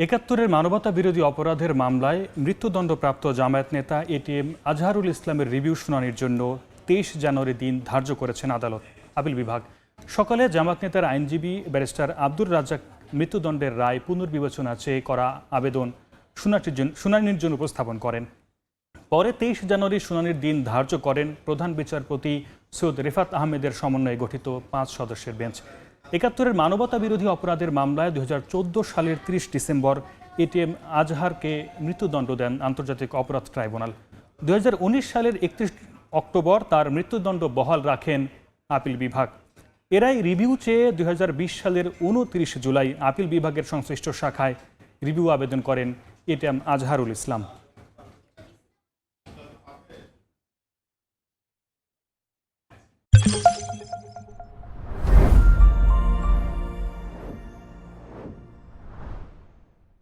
একাত্তরের মানবতা বিরোধী অপরাধের মামলায় মৃত্যুদণ্ডপ্রাপ্ত জামায়াত নেতা এটিএম আজহারুল ইসলামের রিভিউ শুনানির জন্য ২৩ জানুয়ারি দিন ধার্য করেছেন আদালত। আপিল বিভাগ সকালে জামায়াত নেতার আইনজীবী ব্যারিস্টার আব্দুর রাজ্জাক মৃত্যুদণ্ডের রায় পুনর্বিবেচনা চেয়ে করা আবেদন শুনানির জন্য উপস্থাপন করেন। পরে ২৩ জানুয়ারি শুনানির দিন ধার্য করেন প্রধান বিচারপতি সৈয়দ রেফাত আহমেদের সমন্বয়ে গঠিত ৫ সদস্যের বেঞ্চ। একাত্তরের মানবতা বিরোধী অপরাধের মামলায় ২০১৪ সালের ৩০ ডিসেম্বর এটিএম আজহারকে মৃত্যুদণ্ড দেন আন্তর্জাতিক অপরাধ ট্রাইব্যুনাল। ২০১৯ সালের ৩১ অক্টোবর তার মৃত্যুদণ্ড বহাল রাখেন আপিল বিভাগ। এরাই রিভিউ চেয়ে ২০২০ সালের ২৯ জুলাই আপিল বিভাগের সংশ্লিষ্ট শাখায় রিভিউ আবেদন করেন এটিএম আজহারুল ইসলাম।